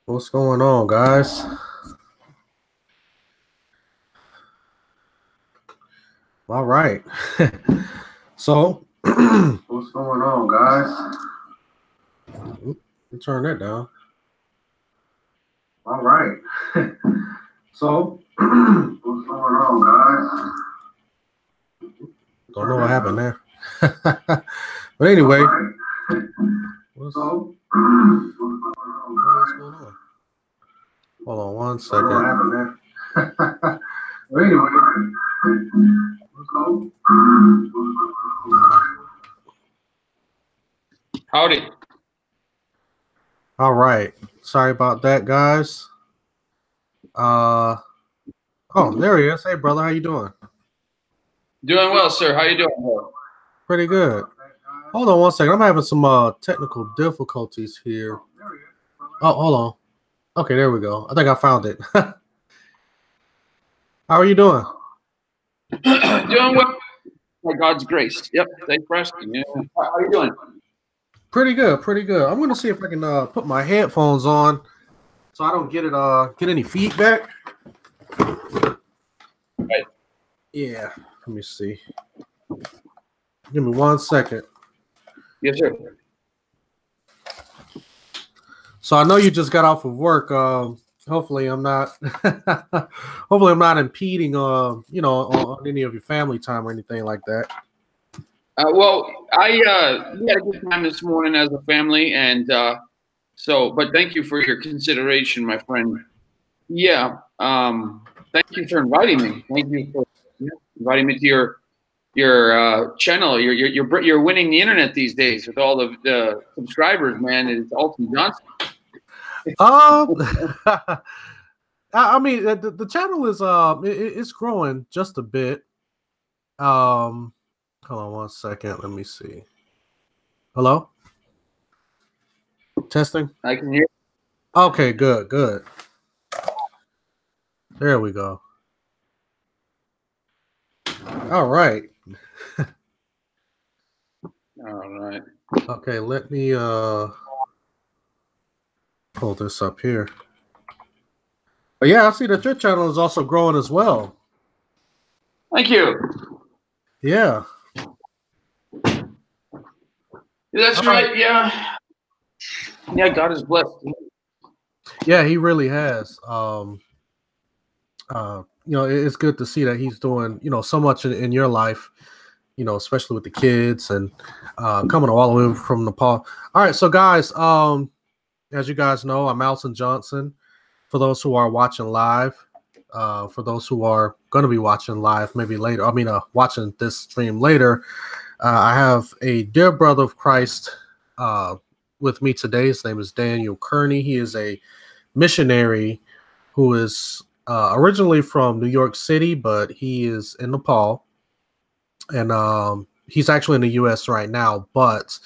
What's going on, guys? All right. So, what's going on, guys? Turn that down. All right. So, what's going on, guys? Don't know what happened there. But anyway, what's going on? Hold on one second. What happened there? But anyway, Howdy. All right. Sorry about that, guys. Oh, there he is. Hey, brother, how you doing? Doing well, sir. How you doing? Pretty good. Hold on one second. I'm having some technical difficulties here. Oh, hold on. Okay, there we go. I think I found it. How are you doing? Doing well. By God's grace. Yep. Thanks for asking. Yeah. How are you doing? Pretty good, pretty good. I'm gonna see if I can put my headphones on so I don't get any feedback. Right. Yeah, let me see. Give me 1 second. Yes, sir. So I know you just got off of work. Hopefully I'm not hopefully I'm not impeding on any of your family time or anything like that. Well, we had a good time this morning as a family, and but thank you for your consideration, my friend. Yeah. Thank you for inviting me. Thank you for inviting me to your channel. You're winning the internet these days with all of the subscribers, man. It's Alton Johnson. I mean the channel is it's growing just a bit. Hold on 1 second. Let me see. Hello? Testing? I can hear. Okay, good. There we go. All right. All right. Okay, let me pull this up here. But yeah, I see that your channel is also growing as well. Thank you. Yeah. That's right. Yeah. Yeah, God is blessed. Yeah, he really has. It's good to see that he's doing, so much in your life, especially with the kids and coming all the way from Nepal. All right, so guys, as you guys know, I'm Alton Johnson. For those who are watching live, for those who are going to be watching live maybe later, watching this stream later, I have a dear brother of Christ with me today. His name is Dan Courney. He is a missionary who is originally from New York City, but he is in Nepal. And he's actually in the U.S. right now, but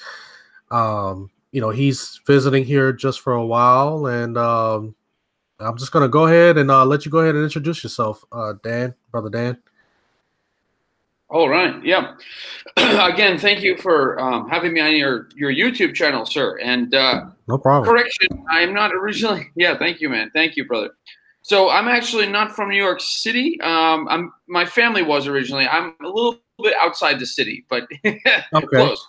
he's visiting here just for a while, and I'm just gonna go ahead and let you go ahead and introduce yourself, Dan, brother Dan. All right. Yeah. Again, thank you for having me on your YouTube channel, sir. And No problem. Correction, I'm not originally. Yeah. Thank you, man. Thank you, brother. So I'm actually not from New York City. My family was originally. I'm a little bit outside the city, but Okay. close.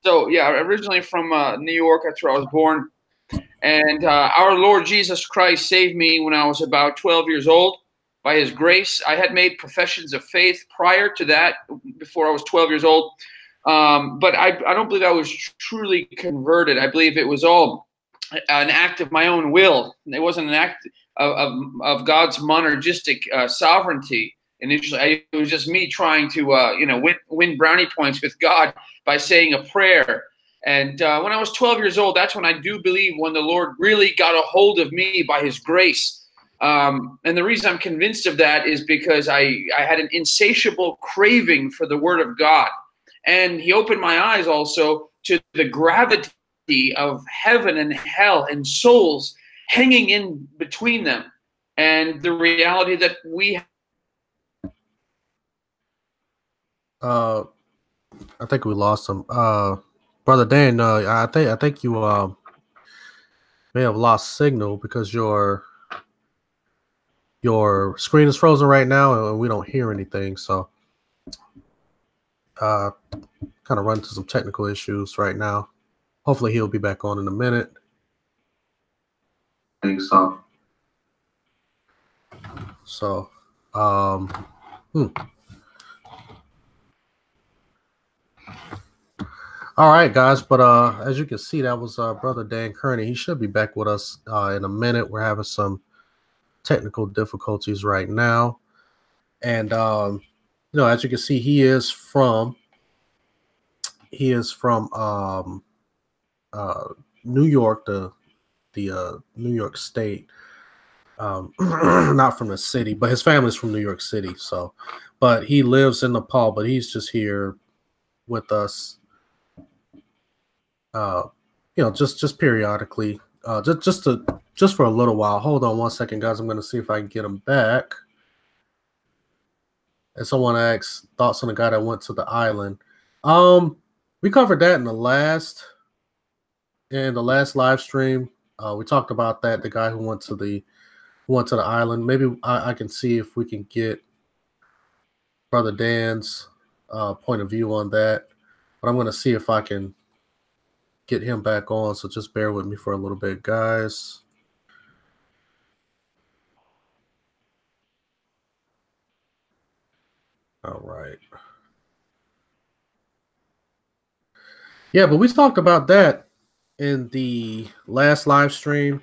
So yeah, originally from New York. That's where I was born. And our Lord Jesus Christ saved me when I was about 12 years old. By his grace, I had made professions of faith prior to that, before I was 12 years old. But I don't believe I was truly converted. I believe it was all an act of my own will. It wasn't an act of God's monergistic sovereignty. Initially, it was just me trying to win brownie points with God by saying a prayer. And when I was 12 years old, that's when I do believe when the Lord really got a hold of me by his grace. And the reason I'm convinced of that is because I had an insatiable craving for the word of God. And he opened my eyes also to the gravity of heaven and hell and souls hanging in between them. And the reality that we I think we lost him. Brother Dan, I think you may have lost signal because your screen is frozen right now and we don't hear anything. So kind of run into some technical issues right now. Hopefully he'll be back on in a minute. I think so. So, All right, guys. But as you can see, that was Brother Dan Courney. He should be back with us in a minute. We're having some technical difficulties right now. And, as you can see, he is from New York, the New York State. Not from the city, but his family's from New York City. So, but he lives in Nepal, but he's just here with us. Just periodically, just for a little while. Hold on one second, guys. I'm going to see if I can get him back. And someone asked thoughts on the guy that went to the island. We covered that in the last live stream. We talked about that. The guy who went to the island. Maybe I can see if we can get Brother Dan's point of view on that. But I'm going to see if I can get him back on. So just bear with me for a little bit, guys. All right. Yeah, but we talked about that in the last live stream.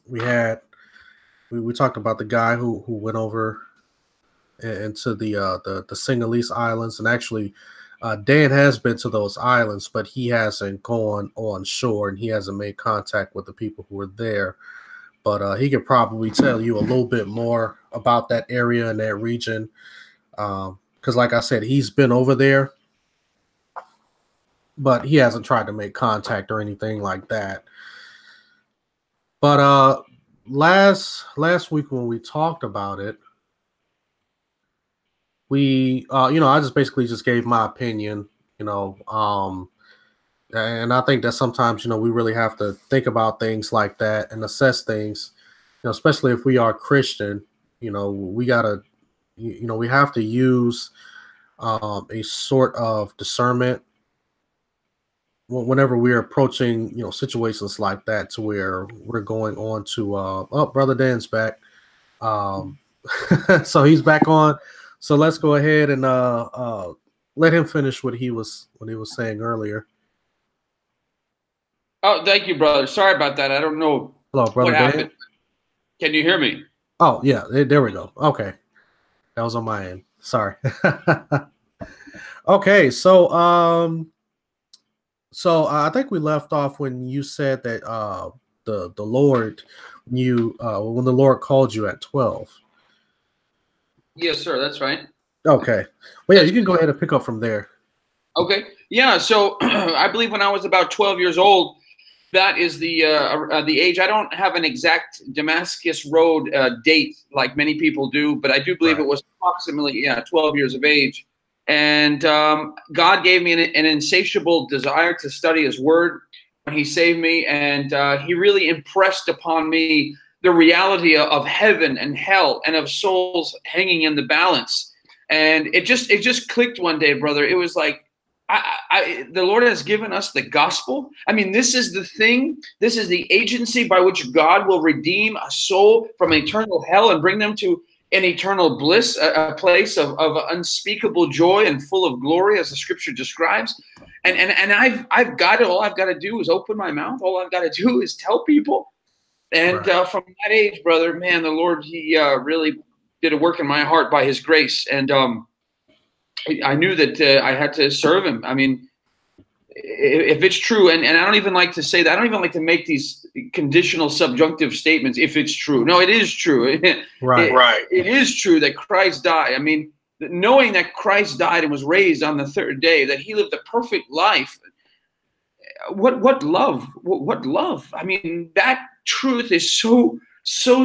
We talked about the guy who went over into the Sinhalese Islands, and actually Dan has been to those islands, but he hasn't gone on shore and he hasn't made contact with the people who were there. But he could probably tell you a little bit more about that area and that region. Because like I said, he's been over there, but he hasn't tried to make contact or anything like that. But last week when we talked about it, I just basically just gave my opinion, and I think that sometimes, we really have to think about things like that and assess things, especially if we are Christian, we gotta, we have to use a sort of discernment whenever we're approaching, situations like that, to where we're going on to, Brother Dan's back. So he's back on. So let's go ahead and let him finish what he was saying earlier. Oh, thank you, brother. Sorry about that. I don't know. Hello, Brother Dan. Happened. Can you hear me? Oh, yeah. There we go. Okay. That was on my end. Sorry. Okay. So I think we left off when you said that the Lord knew when the Lord called you at 12. Yes, sir. That's right. Okay. Well, yeah, you can go ahead and pick up from there. Okay. Yeah. So I believe when I was about 12 years old, that is the age. I don't have an exact Damascus Road date like many people do, but I do believe It was approximately 12 years of age. And God gave me an insatiable desire to study His Word when He saved me, and He really impressed upon me the reality of heaven and hell and of souls hanging in the balance. And it just clicked one day, brother. It was like, the Lord has given us the gospel. I mean, this is the thing. This is the agency by which God will redeem a soul from eternal hell and bring them to an eternal bliss, a place of unspeakable joy and full of glory, as the Scripture describes. And I've got it. All I've got to do is open my mouth. All I've got to do is tell people. And from that age, brother, man, the Lord, He really did a work in my heart by His grace. And I knew that I had to serve Him. I mean, if it's true, and I don't even like to say that, I don't even like to make these conditional subjunctive statements, if it's true. No, it is true. Right. It is true that Christ died. I mean, knowing that Christ died and was raised on the third day, that He lived a perfect life. What love? What love? I mean, that truth is so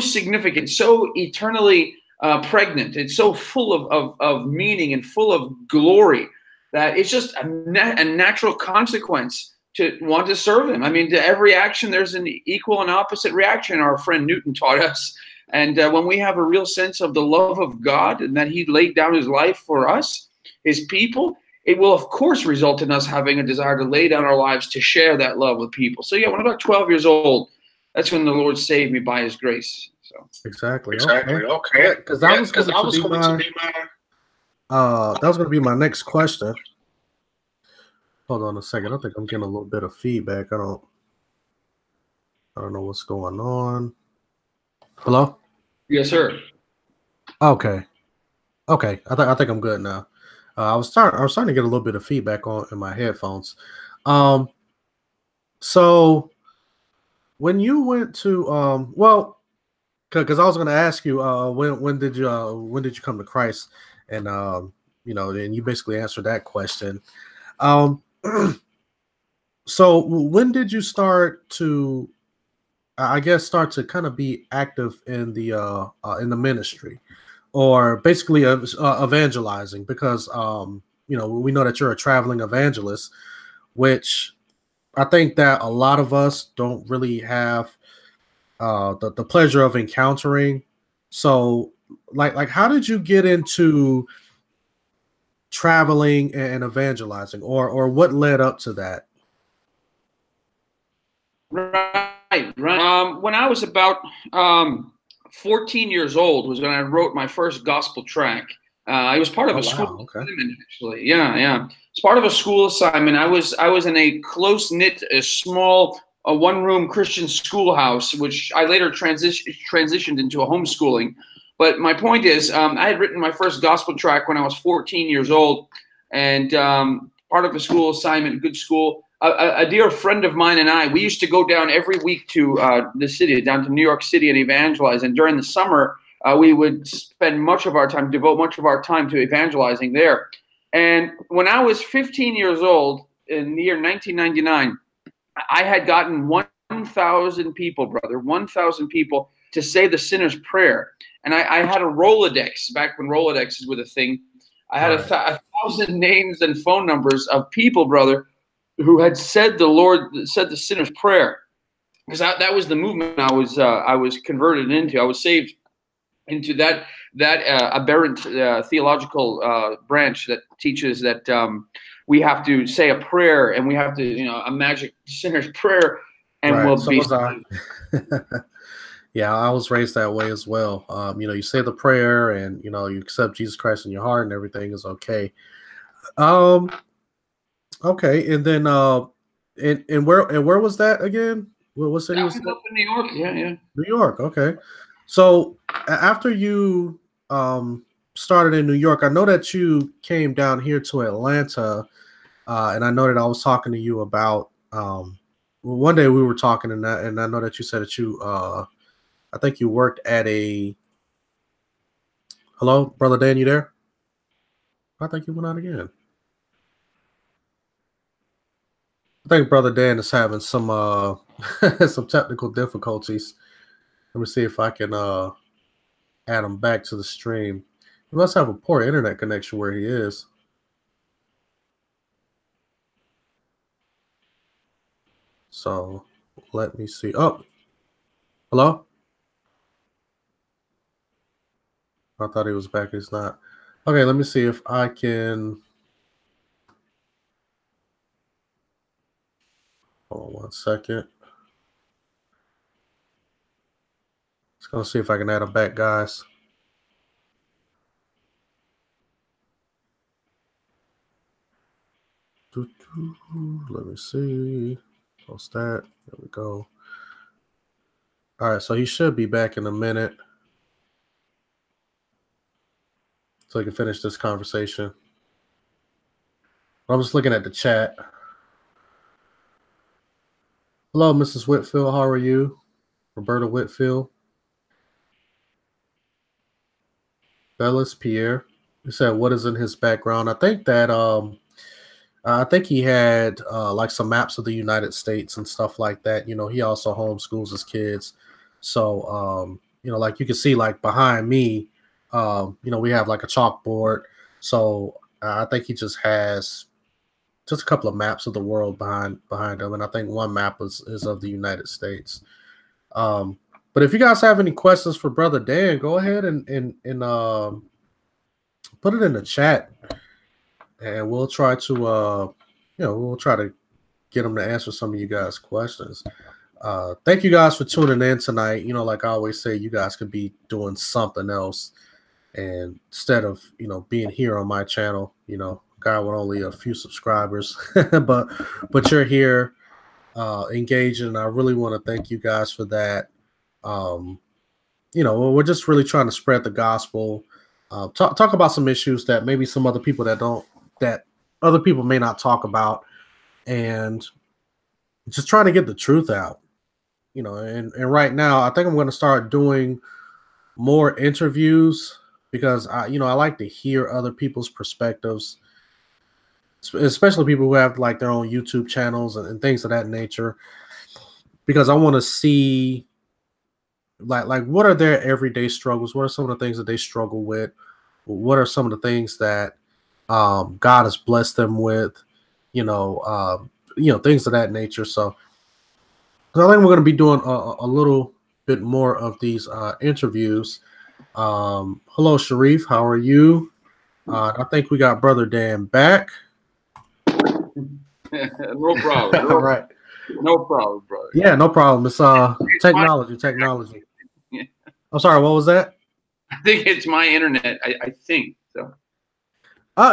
significant, so eternally pregnant. It's so full of meaning and full of glory that it's just a natural consequence to want to serve him. I mean, to every action, there's an equal and opposite reaction. Our friend Newton taught us. And when we have a real sense of the love of God and that he laid down his life for us, his people, it will, of course, result in us having a desire to lay down our lives to share that love with people. So, yeah, when I'm about 12 years old, that's when the Lord saved me by his grace. So Exactly. Okay. Because that was going to be my that was going to be my next question. Hold on a second. I think I'm getting a little bit of feedback. I don't know what's going on. Hello? Yes, sir. Okay. I think I'm good now. I was starting to get a little bit of feedback in my headphones. So when you went to well, because I was going to ask you when did you come to Christ, and and you basically answered that question. So when did you start to, I guess, kind of be active in the ministry, or basically evangelizing? Because we know that you're a traveling evangelist, which I think that a lot of us don't really have the pleasure of encountering. So, like, how did you get into traveling and evangelizing, or what led up to that? Right. When I was about 14 years old was when I wrote my first gospel track. I was part of a school assignment, actually. Yeah. It's part of a school assignment. I was in a close-knit, small, one-room Christian schoolhouse, which I later transitioned into a homeschooling. But my point is, I had written my first gospel track when I was 14 years old, and part of a school assignment, good school. A dear friend of mine and I, we used to go down every week to the city, down to New York City, and evangelize. And during the summer, we would spend devote much of our time to evangelizing there. And when I was 15 years old, in the year 1999, I had gotten 1,000 people, brother, 1,000 people to say the sinner's prayer. And I had a Rolodex, back when Rolodexes were the thing. I had 1,000 names and phone numbers of people, brother, who had said the sinner's prayer, because that was the movement I was converted into. I was saved into that aberrant theological branch that teaches that we have to say a prayer, and we have to a magic sinner's prayer, and we'll be. Yeah, I was raised that way as well. You say the prayer, and you accept Jesus Christ in your heart, and everything is okay. Okay, and then and where was that again? What city was that? Up in New York. Yeah. New York. Okay. So after you started in New York, I know that you came down here to Atlanta, and I know that I was talking to you about one day we were talking, and I know that you said that you I think you worked at a. Hello, brother Dan, you there? I think you went out again. I think Brother Dan is having some some technical difficulties. Let me see if I can add him back to the stream. He must have a poor internet connection where he is. So let me see. Oh, hello? I thought he was back. He's not. Okay, let me see if I can. Hold on 1 second. Just gonna see if I can add him back, guys. Let me see. Post that. There we go. All right, so he should be back in a minute, so we can finish this conversation. I'm just looking at the chat. Hello, Mrs. Whitfield. How are you? Roberta Whitfield. Bellis Pierre. He said, what is in his background? I think that I think he had like some maps of the United States and stuff like that. He also homeschools his kids. So like you can see, like behind me, we have like a chalkboard. So I think he just has just a couple of maps of the world behind them, and I think one map is of the United States. But if you guys have any questions for Brother Dan, go ahead and put it in the chat, and we'll try to we'll try to get him to answer some of you guys' questions. Thank you guys for tuning in tonight. Like I always say, you guys could be doing something else, and instead of being here on my channel, guy with only a few subscribers, but you're here engaging, and I really want to thank you guys for that. We're just really trying to spread the gospel, talk about some issues that maybe some other people that other people may not talk about, and just trying to get the truth out. And right now I think I'm going to start doing more interviews, because I like to hear other people's perspectives, especially people who have like their own YouTube channels and things of that nature, because I want to see like what are their everyday struggles, what are some of the things that they struggle with, what are some of the things that God has blessed them with, things of that nature. So I think we're going to be doing a little bit more of these interviews. Hello, Sharif, how are you? I think we got Brother Dan back. No problem. All right. No problem, brother. Yeah, no problem. It's technology. Yeah. I'm sorry, what was that? I think it's my internet. I think so.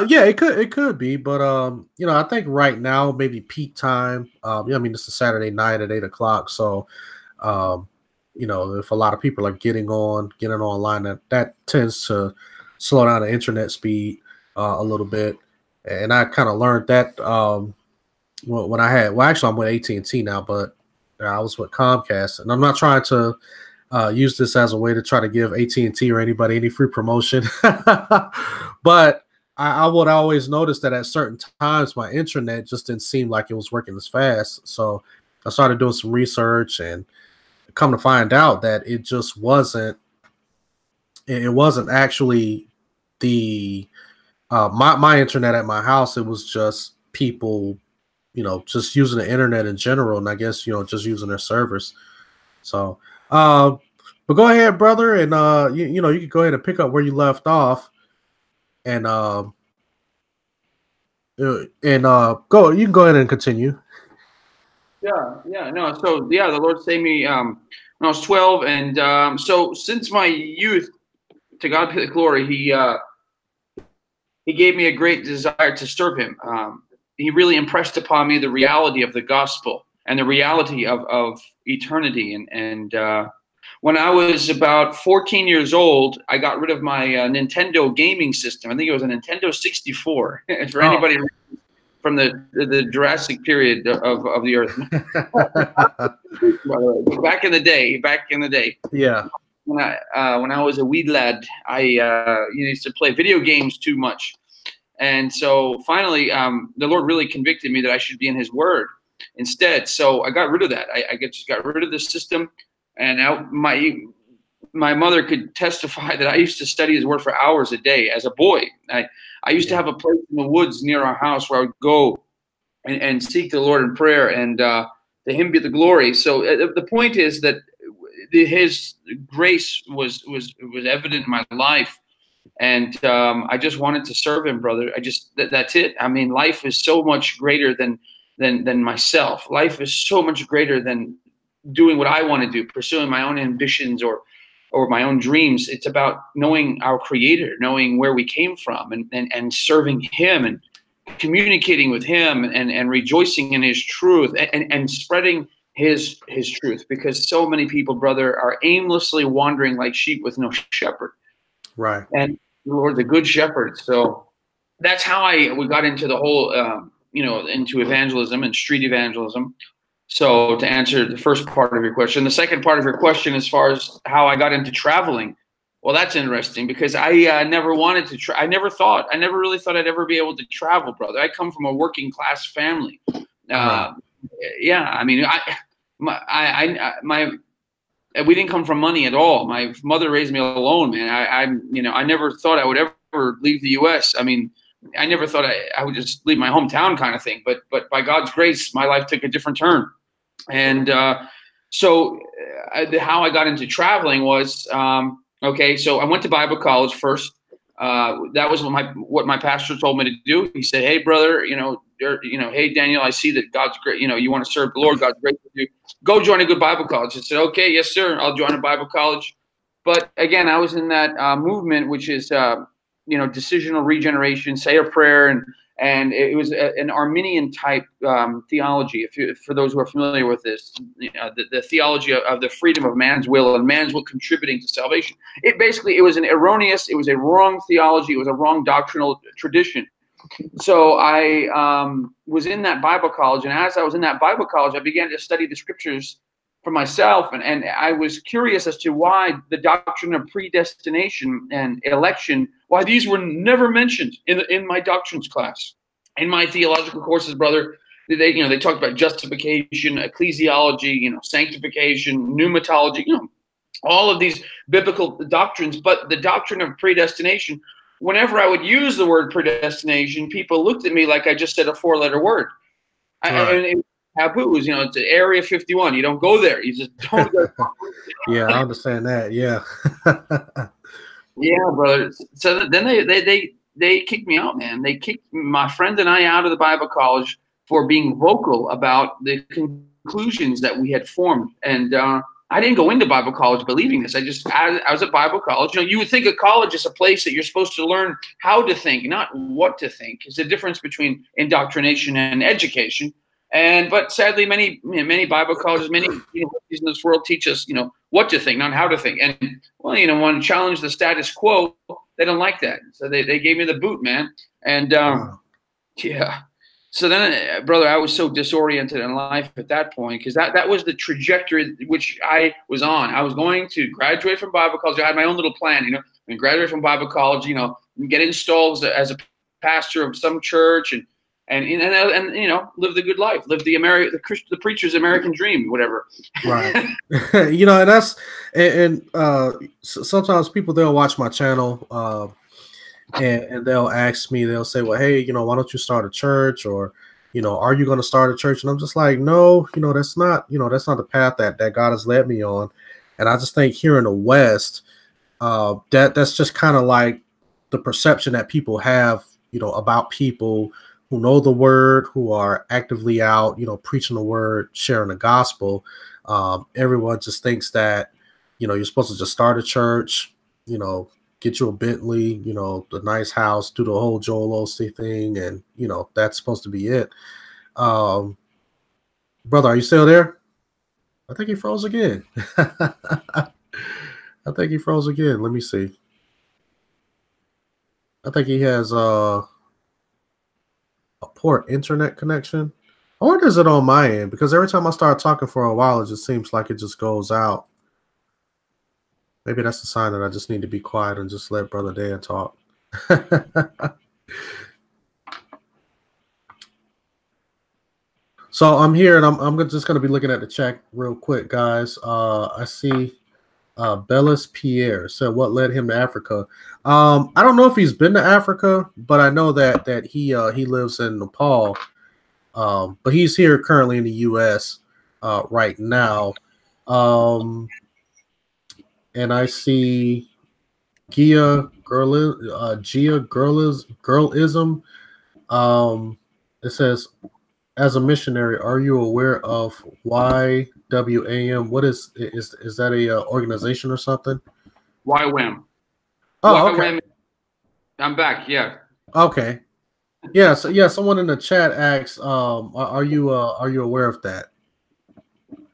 Yeah, it could be, but I think right now maybe peak time. It's a Saturday night at 8:00, so if a lot of people are getting online, that tends to slow down the internet speed a little bit, and I kind of learned that when actually I'm with AT&T now, but I was with Comcast, and I'm not trying to use this as a way to try to give AT&T or anybody any free promotion, but I would always notice that at certain times my internet just didn't seem like it was working as fast. So I started doing some research, and come to find out that it just wasn't. It wasn't actually the my internet at my house. It was just people, just using the internet in general, and I guess just using their servers. So, but go ahead, brother, and you can go ahead and pick up where you left off. And go. You can go ahead and continue. No. So the Lord saved me when I was 12, and so since my youth, to God be the glory, He gave me a great desire to serve Him. He really impressed upon me the reality of the gospel and the reality of eternity. And when I was about 14 years old, I got rid of my Nintendo gaming system. I think it was a Nintendo 64. For anybody from the Jurassic period of the Earth. Back in the day. Yeah. When I was a wee lad, I used to play video games too much. And so finally, the Lord really convicted me that I should be in His Word instead. So I got rid of that. I just got rid of the system. And my mother could testify that I used to study His Word for hours a day as a boy. I used to have a place in the woods near our house where I would go and seek the Lord in prayer, and to Him be the glory. So the point is that His grace was evident in my life, and I just wanted to serve Him, brother. That's it. I mean, life is so much greater than myself. Life is so much greater than doing what I want to do, pursuing my own ambitions or my own dreams. It's about knowing our Creator, knowing where we came from, and serving Him, and communicating with Him, and rejoicing in His truth, and spreading His truth. Because so many people, brother, are aimlessly wandering like sheep with no shepherd. Right. And the Lord, the good shepherd. So that's how we got into the whole, into evangelism and street evangelism. So to answer the first part of your question, the second part of your question, as far as how I got into traveling, well, that's interesting, because I never wanted to I never really thought I'd ever be able to travel, brother. I come from a working class family. Yeah, I mean, we didn't come from money at all. My mother raised me alone, man. I never thought I would ever leave the U.S. I mean, I never thought I would just leave my hometown kind of thing. But by God's grace, my life took a different turn. And so how I got into traveling was, okay, so I went to Bible college first. That was what my pastor told me to do. He said, "Hey, brother, hey, Daniel, I see that God's great. You want to serve the Lord. God's great with you. Go join a good Bible college." I said, "Okay, yes, sir. I'll join a Bible college." But again, I was in that movement, which is, decisional regeneration, say a prayer, and it was an Arminian type theology. For those who are familiar with this, the theology of the freedom of man's will and man's will contributing to salvation. It was an erroneous, it was a wrong theology, it was a wrong doctrinal tradition. So I was in that Bible college, and as I was in that Bible college, I began to study the scriptures for myself, and I was curious as to why the doctrine of predestination and election, why these were never mentioned in my doctrines class. In my theological courses, brother, they talked about justification, ecclesiology, sanctification, pneumatology, all of these biblical doctrines. But the doctrine of predestination, whenever I would use the word predestination, people looked at me like I just said a four-letter word. Right. Taboos, it's Area 51. You don't go there. You just don't go. Yeah, I understand that. Yeah. Yeah, brother. So then they kicked me out, man. They kicked my friend and I out of the Bible college for being vocal about the conclusions that we had formed. And I didn't go into Bible college believing this. I was at Bible college. You would think a college is a place that you're supposed to learn how to think, not what to think. It's the difference between indoctrination and education. But sadly, many Bible colleges, many universities in this world teach us, what to think, not how to think. And want to challenge the status quo, they don't like that. So they gave me the boot, man. And yeah. So then, brother, I was so disoriented in life at that point, because that was the trajectory which I was on. I was going to graduate from Bible college. I had my own little plan, and graduate from Bible college, get installed as a pastor of some church and live the good life, live the preacher's American dream, whatever. Right. And that's sometimes people, they'll watch my channel and they'll ask me, they'll say, well, hey, why don't you start a church, or are you going to start a church? And I'm just like, no, that's not the path that God has led me on. And I just think here in the West, that's just kind of like the perception that people have, about people who know the word, who are actively out, preaching the word, sharing the gospel. Everyone just thinks that, you're supposed to just start a church, get you a Bentley, the nice house, do the whole Joel Osteen thing, and that's supposed to be it. Brother, are you still there? I think he froze again. I think he froze again. Let me see. I think he has a poor internet connection. Or is it on my end? Because every time I start talking for a while, it just seems like it just goes out. Maybe that's a sign that I just need to be quiet and just let Brother Dan talk. So I'm here, and I'm just going to be looking at the chat real quick, guys. I see Bellis Pierre said, what led him to Africa? I don't know if he's been to Africa, but I know that he lives in Nepal. But he's here currently in the U.S. Right now. And I see Gia Girlism. It says, as a missionary, are you aware of YWAM? What is that a organization or something? YWAM. Oh, okay. I'm back. Yeah. Okay. Yeah. So yeah, someone in the chat asks, are you aware of that?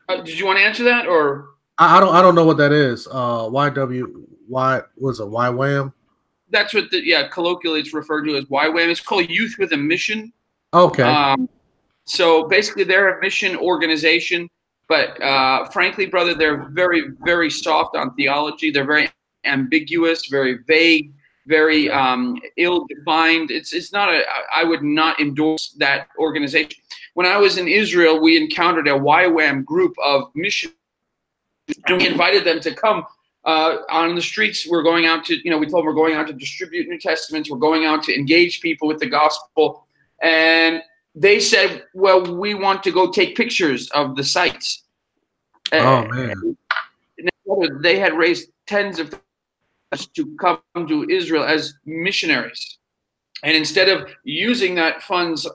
Did you want to answer that, or? I don't know what that is. YWAM? That's what colloquially it's referred to as YWAM. It's called Youth with a Mission. Okay. So basically they're a mission organization, but frankly, brother, they're very, very soft on theology. They're very ambiguous, very vague, very ill-defined. It's not I would not endorse that organization. When I was in Israel, we encountered a YWAM group of missionaries, and we invited them to come on the streets. We're going out to, we told them we're going out to distribute New Testaments. We're going out to engage people with the gospel. And they said, well, we want to go take pictures of the sites. Oh, man. They had raised tens of thousands to come to Israel as missionaries. And instead of using those funds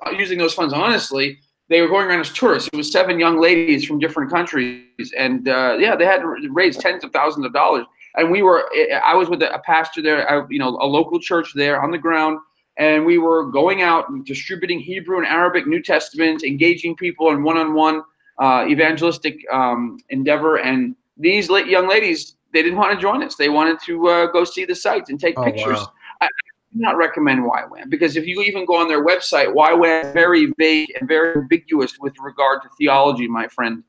honestly, they were going around as tourists. It was 7 young ladies from different countries. And yeah, they had raised tens of thousands of dollars. And I was with a pastor there, a local church there on the ground. And we were going out and distributing Hebrew and Arabic New Testaments, engaging people in one-on-one evangelistic endeavor. And these young ladies, they didn't want to join us. They wanted to go see the sites and take pictures. Wow. I do not recommend YWAM, because if you even go on their website, YWAM is very vague and very ambiguous with regard to theology, my friend.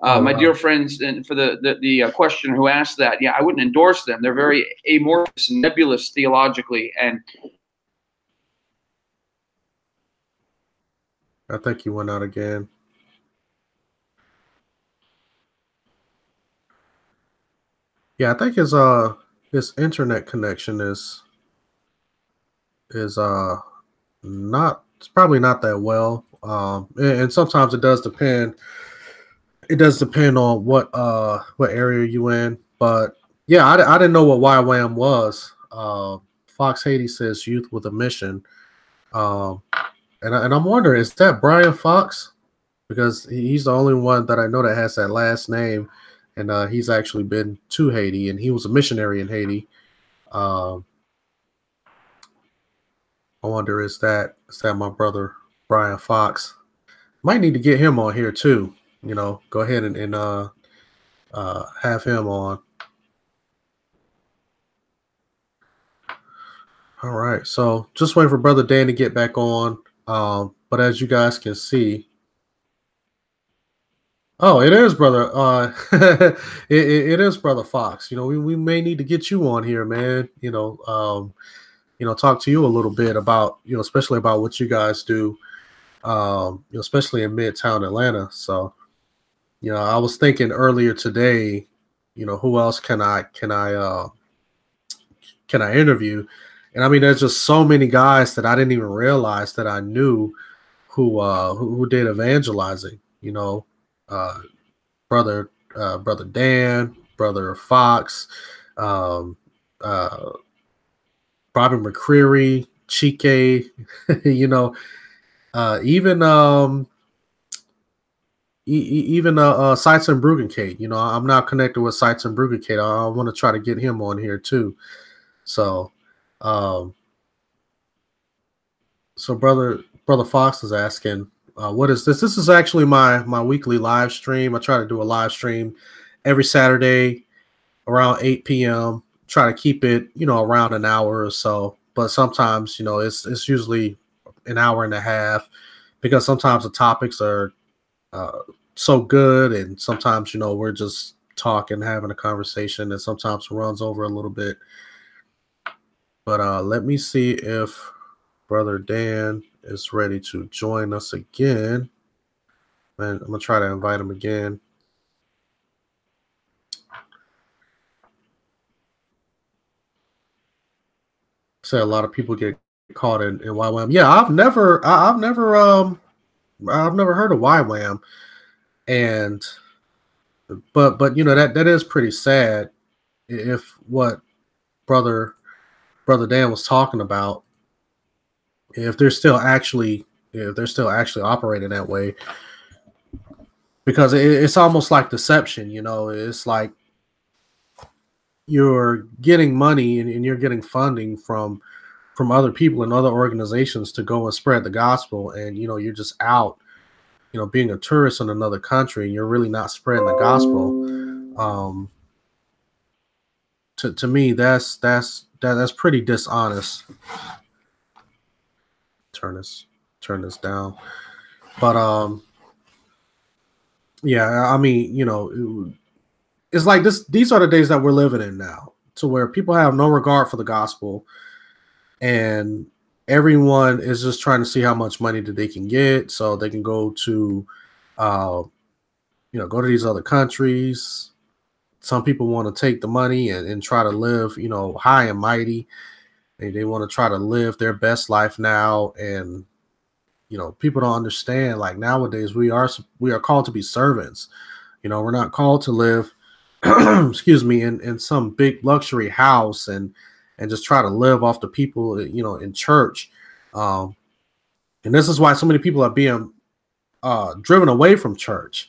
My dear friends, and for the questioner who asked that, yeah, I wouldn't endorse them. They're very amorphous and nebulous theologically. And I think you went out again. Yeah, I think his internet connection is not, it's probably not that well. And sometimes it does depend. It does depend on what area you in. But yeah, I didn't know what YWAM was. Fox Haiti says Youth with a Mission. And I'm wondering, is that Brian Fox? Because he's the only one that I know that has that last name, and he's actually been to Haiti, and he was a missionary in Haiti. I wonder, is that my brother Brian Fox? Might need to get him on here too. Go ahead and have him on. All right, so just waiting for Brother Dan to get back on. But as you guys can see, oh, it is Brother. It is Brother Fox. We may need to get you on here, man. Talk to you a little bit about, especially about what you guys do, especially in Midtown Atlanta. So, I was thinking earlier today, who else can I interview? And I mean, there's just so many guys that I didn't even realize that I knew who did evangelizing. Brother Dan, Brother Fox, Bobby McCreary, Chike, even Sites and Bruggencate. I'm not connected with Sites and Bruggencate. I want to try to get him on here too. So Brother Fox is asking, what is this? This is actually my weekly live stream. I try to do a live stream every Saturday around 8 p.m. Try to keep it, around an hour or so. But sometimes, it's usually an hour and a half, because sometimes the topics are so good, and sometimes, we're just talking, having a conversation, and sometimes it runs over a little bit. But let me see if Brother Dan is ready to join us again. And I'm going to try to invite him again. Say a lot of people get caught in YWAM. Yeah, I've never heard of YWAM. And but that is pretty sad if what Brother Dan was talking about, if they're still actually operating that way, because it's almost like deception. It's like you're getting money and you're getting funding from other people and other organizations to go and spread the gospel, and you're just out being a tourist in another country, and you're really not spreading the gospel. To me, that's pretty dishonest. Turn this down. But yeah, I mean, it's like this. These are the days that we're living in now, to where people have no regard for the gospel, and everyone is just trying to see how much money that they can get, so they can go to, go to these other countries, some people want to take the money and try to live, you know, high and mighty. They want to try to live their best life now. And, you know, people don't understand, like, nowadays we are called to be servants. You know, we're not called to live, excuse me, in some big luxury house and just try to live off the people, you know, in church. And this is why so many people are being driven away from church,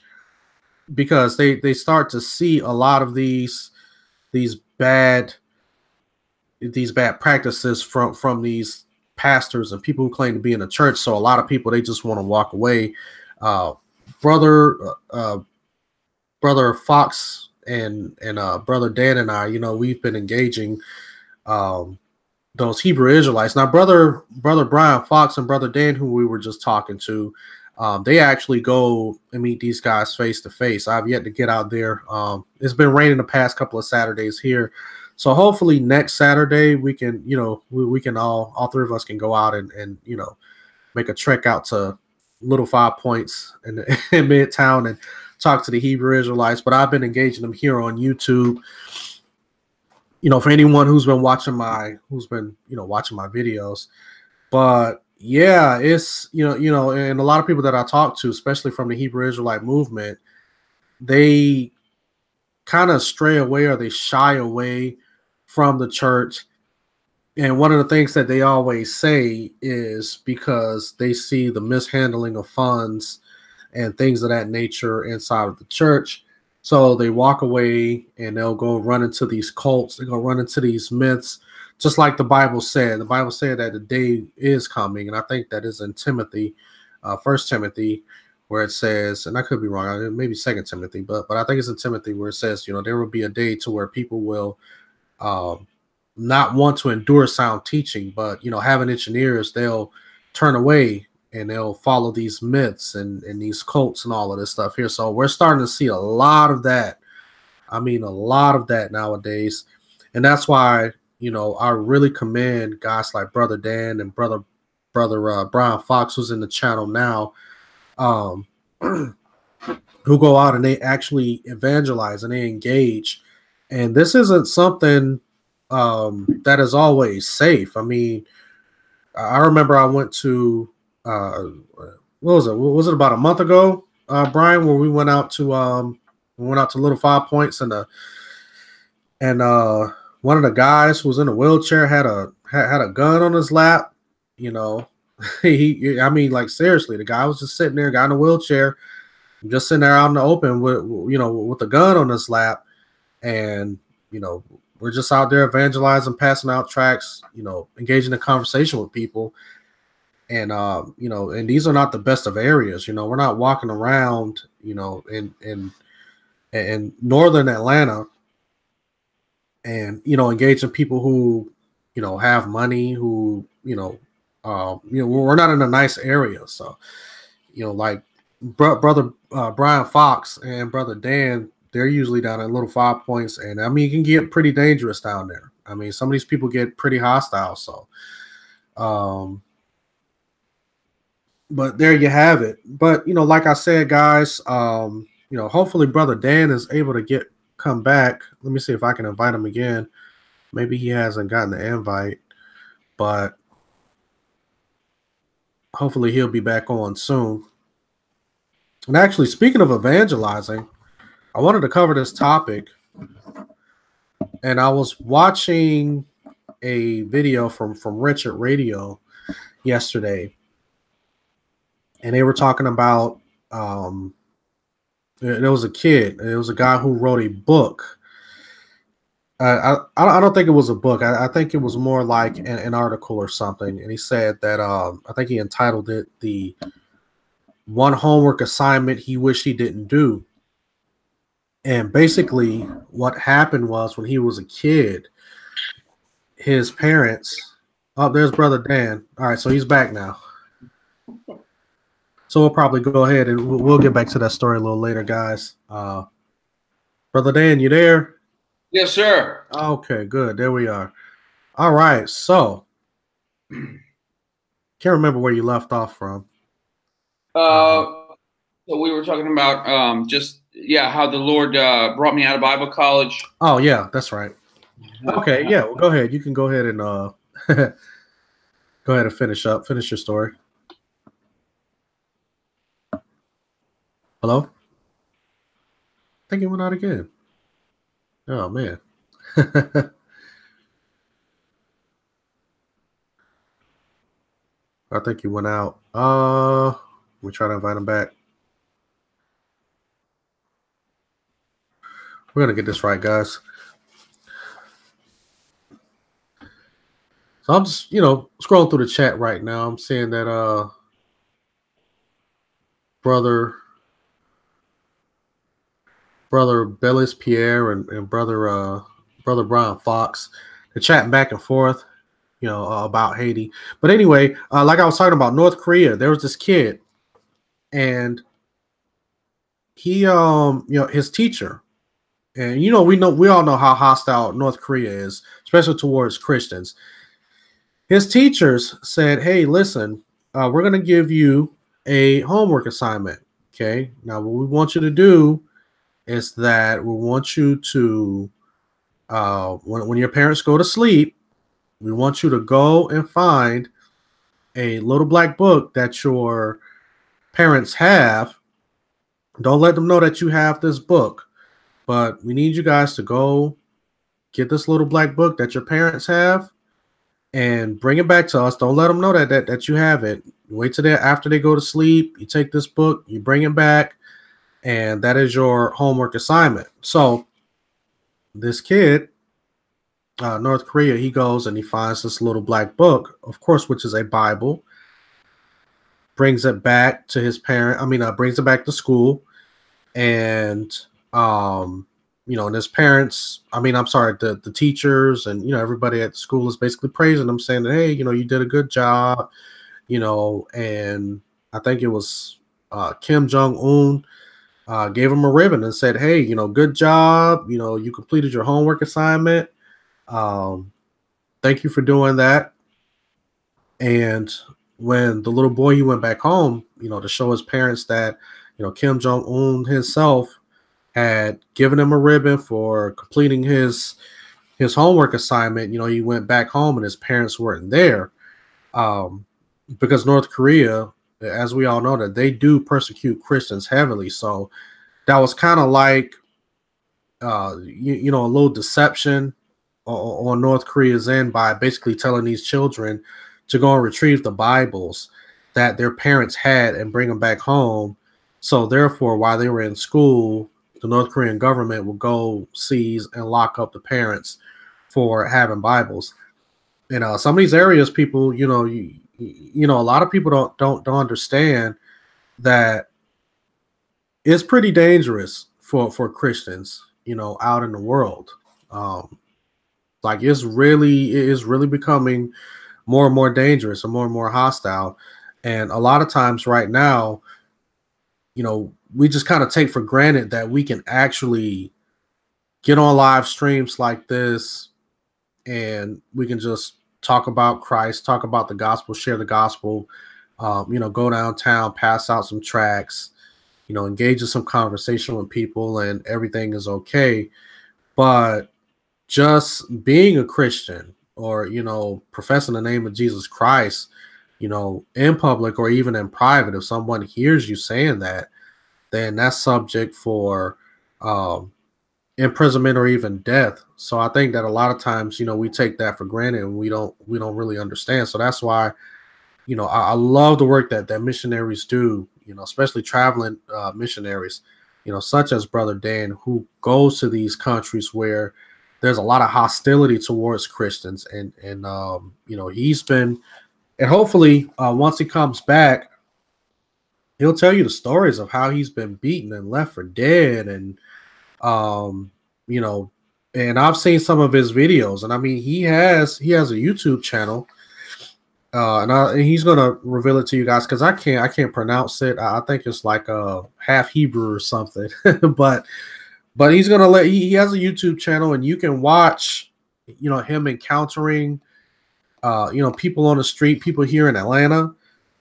because they start to see a lot of these bad practices from these pastors and people who claim to be in the church. So a lot of people, they just want to walk away. Brother Fox and brother Dan and I, you know, we've been engaging those Hebrew Israelites. Now, brother Brian Fox and brother Dan, who we were just talking to, they actually go and meet these guys face to face. I've yet to get out there. It's been raining the past couple of Saturdays here, so hopefully next Saturday we can, you know, we can all three of us can go out and you know, make a trek out to Little 5 Points in Midtown and talk to the Hebrew Israelites. But I've been engaging them here on YouTube. You know, for anyone who's been watching my videos. But yeah, it's you know, and a lot of people that I talk to, especially from the Hebrew Israelite movement, they kind of stray away or they shy away from the church. And one of the things that they always say is because they see the mishandling of funds and things of that nature inside of the church. So they walk away and they'll go run into these cults. They go run into these myths, just like the Bible said. The Bible said that the day is coming, and I think that is in Timothy, 1 Timothy, where it says, and I could be wrong, maybe 2 Timothy, but I think it's in Timothy where it says, you know, there will be a day to where people will not want to endure sound teaching, but, you know, having itching ears, they'll turn away and they'll follow these myths and these cults and all of this stuff here. So we're starting to see a lot of that. I mean, a lot of that nowadays. And that's why, you know, I really commend guys like Brother Dan and Brother Brian Fox, who's in the channel now, who go out and they actually evangelize and they engage. And this isn't something that is always safe. I mean, I remember I went to what was it? Was it about a month ago, Brian, where we went out to Little 5 Points, and one of the guys who was in a wheelchair had a gun on his lap. You know, I mean, like, seriously, the guy was just sitting there, guy in a wheelchair, just sitting there out in the open with a gun on his lap, and, you know, we're just out there evangelizing, passing out tracts, you know, engaging in conversation with people. And, you know, and these are not the best of areas. You know, we're not walking around, you know, in northern Atlanta and, you know, engaging people who, you know, have money, who, you know, we're not in a nice area. So, you know, like brother Brian Fox and brother Dan, they're usually down at Little 5 Points. And I mean, it can get pretty dangerous down there. I mean, some of these people get pretty hostile. So, but there you have it. But, you know, like I said, guys, you know, hopefully brother Dan is able to come back. Let me see if I can invite him again. Maybe he hasn't gotten the invite, but hopefully he'll be back on soon. And actually, speaking of evangelizing, I wanted to cover this topic. And I was watching a video from Richard Radio yesterday. And they were talking about, there was a kid. It was a guy who wrote a book. I don't think it was a book. I think it was more like an article or something. And he said that, I think he entitled it "The One Homework Assignment He Wished He Didn't Do." And basically what happened was, when he was a kid, his parents, oh, there's brother Dan. All right, so he's back now. So we'll probably go ahead and we'll get back to that story a little later, guys. Brother Dan, you there? Yes, sir. Okay, good. There we are. All right, so can't remember where you left off from. So we were talking about just yeah, how the Lord brought me out of Bible college. Oh yeah, that's right. Okay, yeah. Well, go ahead. You can go ahead and go ahead and finish your story. Hello? I think it went out again. Oh man. I think he went out. We try to invite him back. We're gonna get this right, guys. So I'm just, scrolling through the chat right now. I'm seeing that brother Bellis Pierre and brother Brian Fox, they're chatting back and forth, about Haiti. But anyway, like I was talking about North Korea, there was this kid, and he his teacher, and we all know how hostile North Korea is, especially towards Christians. His teachers said, "Hey, listen, we're going to give you a homework assignment. Okay, now what we want you to do is that we want you to, when your parents go to sleep, we want you to go and find a little black book that your parents have. Don't let them know that you have this book, but we need you guys to go get this little black book that your parents have and bring it back to us. Don't let them know that you have it. Wait till after they go to sleep. You take this book, you bring it back, and that is your homework assignment." So this kid, North Korea, he goes and he finds this little black book, of course, which is a Bible, brings it back to his brings it back to school, and and his parents, the teachers and everybody at the school is basically praising him, saying that, hey, you did a good job, and I think it was Kim Jong-un gave him a ribbon and said, hey, good job, you completed your homework assignment. Thank you for doing that. And when the little boy, he went back home, to show his parents that, Kim Jong-un himself had given him a ribbon for completing his homework assignment. He went back home and his parents weren't there, because North Korea, as we all know, that they do persecute Christians heavily. So that was kind of like, a little deception on North Korea's end by basically telling these children to go and retrieve the Bibles that their parents had and bring them back home. So therefore, while they were in school, the North Korean government will go seize and lock up the parents for having Bibles. And some of these areas, people, a lot of people don't understand that it's pretty dangerous for Christians, out in the world. Like it is really becoming more and more dangerous and more hostile. And a lot of times right now, we just kind of take for granted that we can actually get on live streams like this and we can just talk about Christ, talk about the gospel, share the gospel, go downtown, pass out some tracts, engage in some conversation with people, and everything is okay. But just being a Christian or, professing the name of Jesus Christ, in public or even in private, if someone hears you saying that, then that's subject for imprisonment or even death. So I think that a lot of times, we take that for granted and we don't really understand. So that's why, I love the work that missionaries do, especially traveling missionaries, such as Brother Dan, who goes to these countries where there's a lot of hostility towards Christians. And he's been, and hopefully once he comes back, he'll tell you the stories of how he's been beaten and left for dead. And, and I've seen some of his videos, and he has a YouTube channel, and he's going to reveal it to you guys, cause I can't pronounce it. I think it's like a half Hebrew or something, but he's going to he has a YouTube channel, and you can watch, him encountering, people on the street, people here in Atlanta.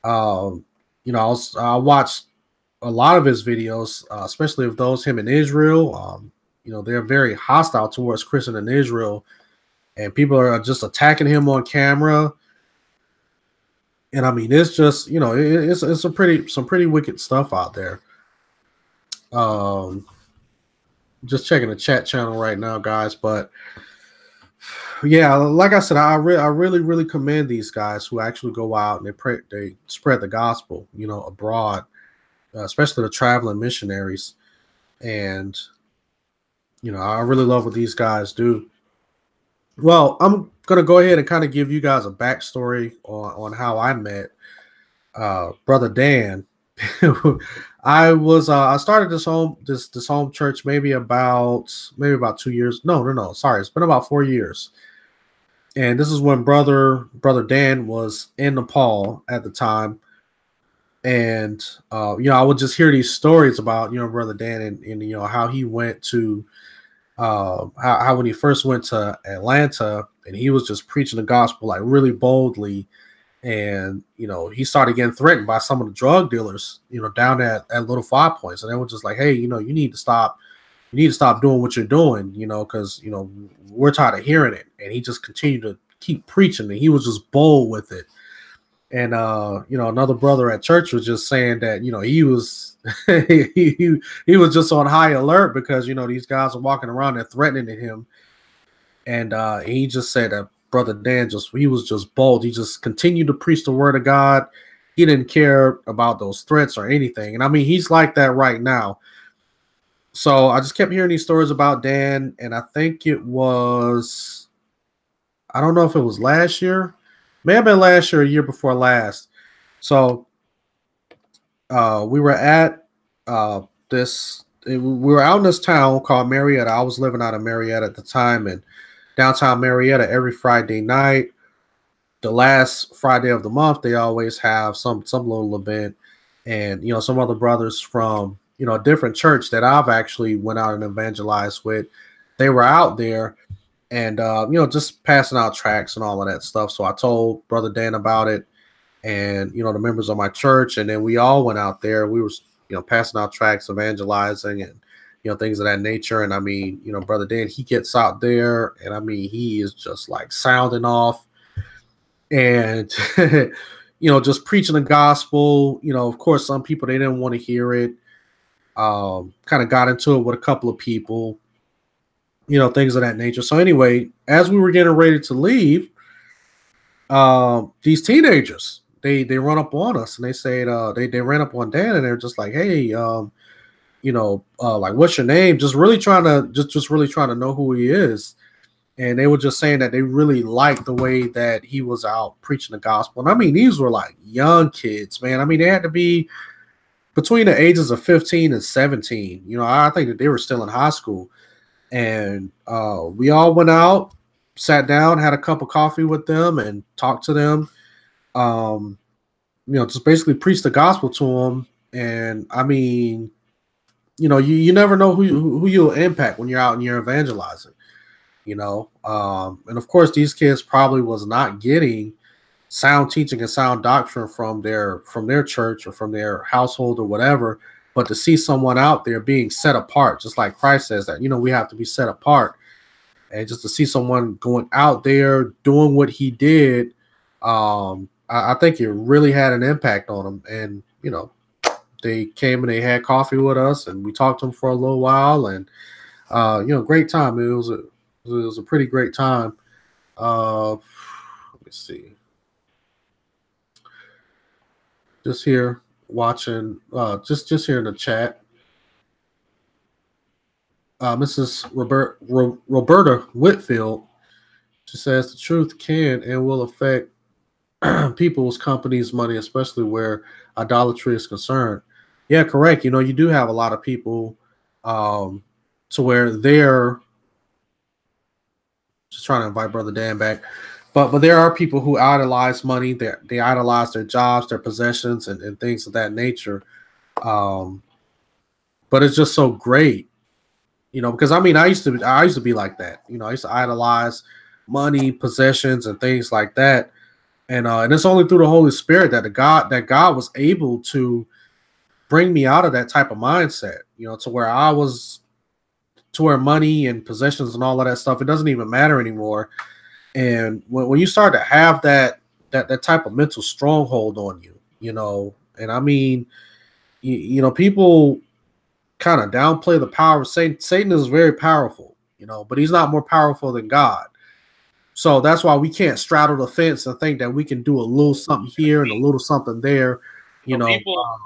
I watched a lot of his videos, especially of those him in Israel, they're very hostile towards Christian in Israel, and people are just attacking him on camera. And I mean, it's just, it's some pretty wicked stuff out there. Just checking the chat channel right now, guys. But yeah, like I said, I really commend these guys who actually go out and they spread the gospel, abroad, especially the traveling missionaries. And I really love what these guys do. Well, I'm gonna go ahead and kind of give you guys a backstory on how I met Brother Dan. I started this home church maybe about 2 years. No, sorry, it's been about 4 years. And this is when brother Dan was in Nepal at the time. And I would just hear these stories about Brother Dan and how he went to how when he first went to Atlanta and he was just preaching the gospel like really boldly. And, he started getting threatened by some of the drug dealers, down at Little 5 Points. And they were just like, hey, you need to stop doing what you're doing, because, we're tired of hearing it. And he just continued to keep preaching, and he was just bold with it. And, another brother at church was just saying that, he was, he was just on high alert because, these guys are walking around and threatening him. And he just said that Brother Dan he was just bold. He just continued to preach the word of God. He didn't care about those threats or anything. And I mean, he's like that right now. So I just kept hearing these stories about Dan. And I think I don't know if it was last year, may have been last year or a year before last. So we were at we were out in this town called Marietta. I was living out of Marietta at the time, and downtown Marietta, every Friday night, the last Friday of the month, they always have some little event. And, some other brothers from, a different church that I've actually went out and evangelized with, they were out there and, just passing out tracts and all of that stuff. So I told Brother Dan about it and, the members of my church. And then we all went out there. We were, passing out tracts, evangelizing and, things of that nature. And I mean, Brother Dan, he gets out there and I mean, he is just like sounding off and, just preaching the gospel. Of course, some people, they didn't want to hear it. Kind of got into it with a couple of people, things of that nature. So anyway, as we were getting ready to leave, these teenagers, they run up on us and they said, they ran up on Dan and they're just like, hey, like, what's your name? Just really trying to know who he is. And they were just saying that they really liked the way that he was out preaching the gospel. And I mean, these were like young kids, man. I mean, they had to be between the ages of 15 and 17. I think that they were still in high school. And we all went out, sat down, had a cup of coffee with them and talked to them. Just basically preached the gospel to them. And I mean, you never know who you'll impact when you're out and you're evangelizing, and of course these kids probably was not getting sound teaching and sound doctrine from their church or from their household or whatever, but to see someone out there being set apart, just like Christ says that, we have to be set apart, and just to see someone going out there doing what he did, I think it really had an impact on them. And, they came and they had coffee with us and we talked to them for a little while and, great time. It was a pretty great time. Let me see. Just here watching, just here in the chat. Mrs. Roberta Whitfield, she says the truth can and will affect people's companies' money, especially where idolatry is concerned. Yeah, correct. You do have a lot of people to where they're just trying to invite Brother Dan back. But there are people who idolize money. They idolize their jobs, their possessions, and things of that nature. But it's just so great, because I mean, I used to be like that. I used to idolize money, possessions, and things like that. And it's only through the Holy Spirit that God was able to bring me out of that type of mindset, you know, to where money and possessions and all of that stuff, it doesn't even matter anymore. And when you start to have that type of mental stronghold on you, you know, and I mean, you know, people kind of downplay the power of Satan. Satan is very powerful, you know, but he's not more powerful than God. So that's why we can't straddle the fence and think that we can do a little something here and a little something there. You know, people,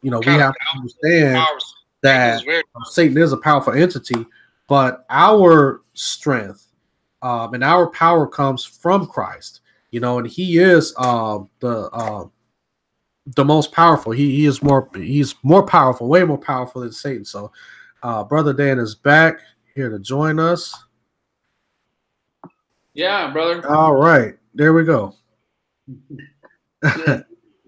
we have to understand that Satan is a powerful entity, but our strength and our power comes from Christ. You know, and He is the most powerful. He's more powerful, way more powerful than Satan. So, Brother Dan is back here to join us. Yeah, brother. All right, there we go.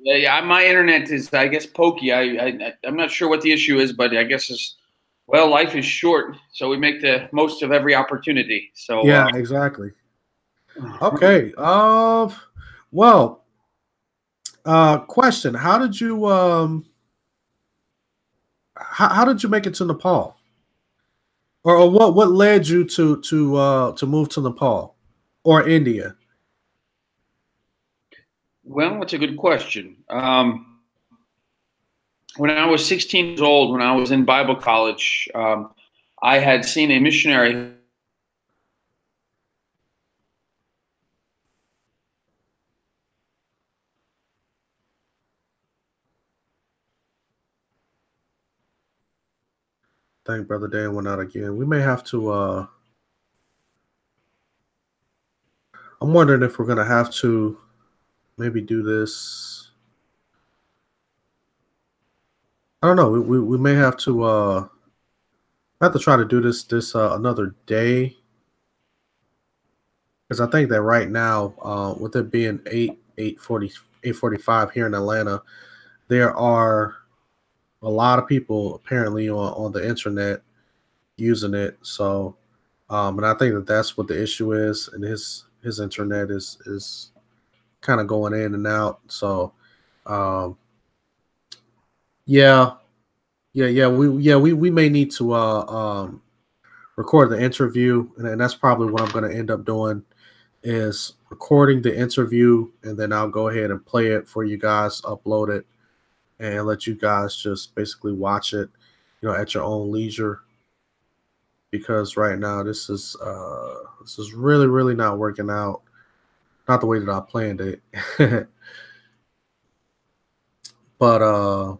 Yeah, my internet is, I guess, pokey. I'm not sure what the issue is, but I guess life is short, so we make the most of every opportunity. So yeah, exactly. Okay. Well, question: how did you how did you make it to Nepal, or what led you to move to Nepal or India? Well, that's a good question. When I was 16 years old, when I was in Bible college, I had seen a missionary. I think Brother Dan went out again. We may have to. I'm wondering if we're gonna have to maybe do this. I don't know. We may have to try to do this another day, because I think that right now, with it being 8:45 here in Atlanta, there are a lot of people apparently on the internet using it. So, and I think that that's what the issue is, and his internet is kind of going in and out. So, um, yeah, we may need to record the interview, and that's probably what I'm going to end up doing, is recording the interview, and then I'll go ahead and play it for you guys, upload it, and let you guys just basically watch it, you know, at your own leisure. Because right now this is really not working out, not the way that I planned it. But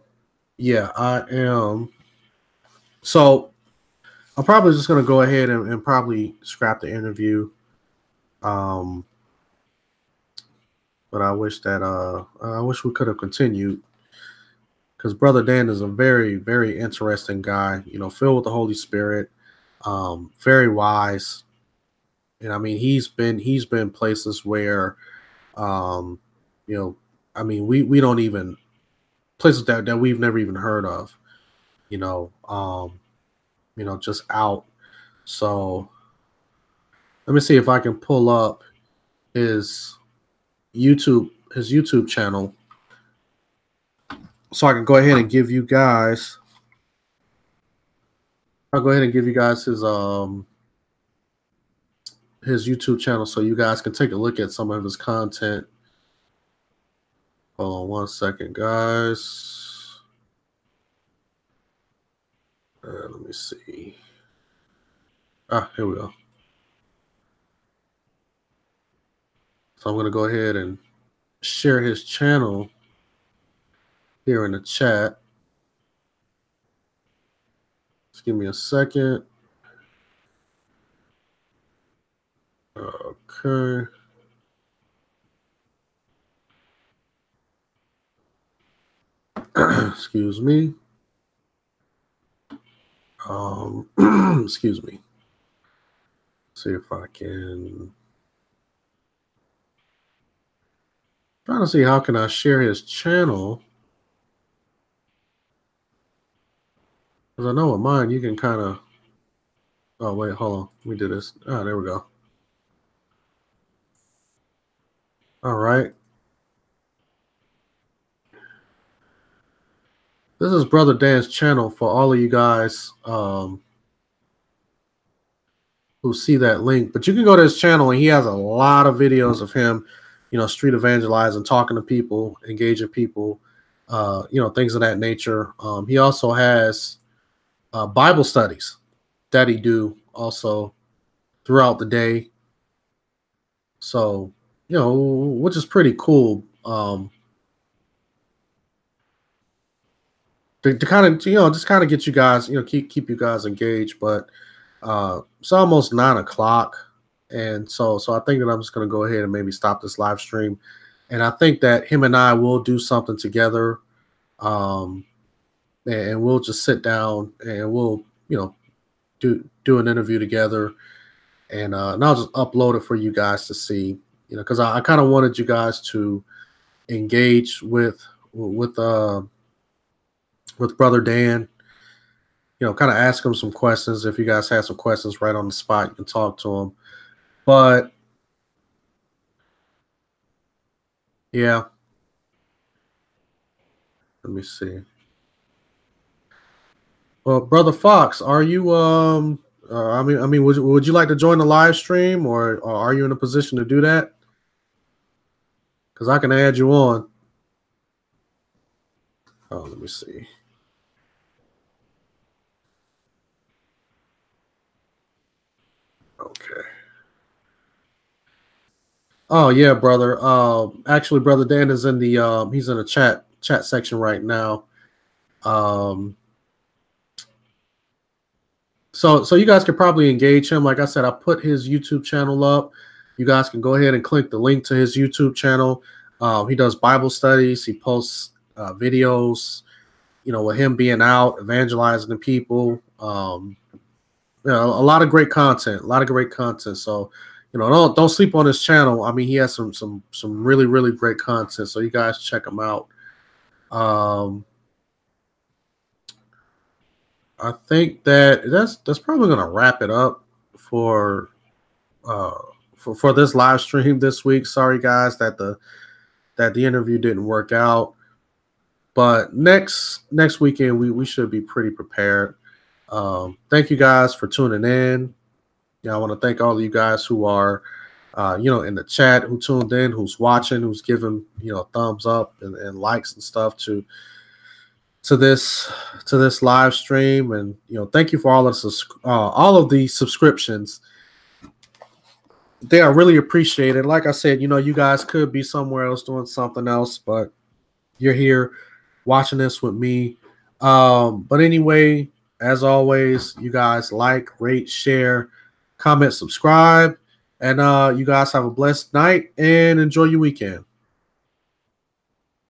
yeah, I am. So I'm probably just gonna go ahead and probably scrap the interview. Um, but I wish we could have continued, because Brother Dan is a very, very interesting guy, you know, filled with the Holy Spirit, very wise. And I mean, he's been places where, um, you know, I mean, we don't even, places that we've never even heard of, you know, just out. So let me see if I can pull up his YouTube channel, so I can go ahead and give you guys. I'll go ahead and give you guys his YouTube channel, so you guys can take a look at some of his content. Hold on one second, guys. Let me see. Here we go. So I'm going to go ahead and share his channel here in the chat. Just give me a second. Okay. Excuse me. Excuse me. See if I can. Trying to see how can I share his channel. Because I know with mine you can kind of. Oh wait, hold on. Let me do this. There we go. All right. This is Brother Dan's channel for all of you guys who see that link. But you can go to his channel, and he has a lot of videos of him, street evangelizing, talking to people, engaging people, things of that nature. He also has Bible studies that he do also throughout the day. So, which is pretty cool. To kind of, just kind of get you guys, keep you guys engaged. But it's almost 9 o'clock. And so I think that I'm just going to go ahead and maybe stop this live stream. And I think that him and I will do something together. And we'll just sit down and we'll, do an interview together. And I'll just upload it for you guys to see, because I kind of wanted you guys to engage with Brother Dan, kind of ask him some questions. If you guys have some questions right on the spot, you can talk to him. But yeah, let me see. Well, Brother Fox, are you would you like to join the live stream, or are you in a position to do that? Because I can add you on. Oh, let me see. Okay. Oh yeah, brother. Actually, Brother Dan is in the he's in the chat section right now. So you guys could probably engage him. Like I said, I put his YouTube channel up. You guys can go ahead and click the link to his YouTube channel. He does Bible studies. He posts videos, with him being out evangelizing the people. A lot of great content. So, don't sleep on his channel. I mean, he has some really, really great content. So you guys check him out. I think that's probably gonna wrap it up for this live stream this week. Sorry guys that the interview didn't work out, but next weekend we should be pretty prepared. Thank you guys for tuning in. I want to thank all of you guys who are in the chat, who tuned in, who's watching, who's giving thumbs up and likes and stuff to this live stream. And thank you for all of the subscriptions. They are really appreciated. Like I said, you guys could be somewhere else doing something else, but you're here watching this with me. But anyway, as always, you guys like, rate, share, comment, subscribe, and you guys have a blessed night and enjoy your weekend.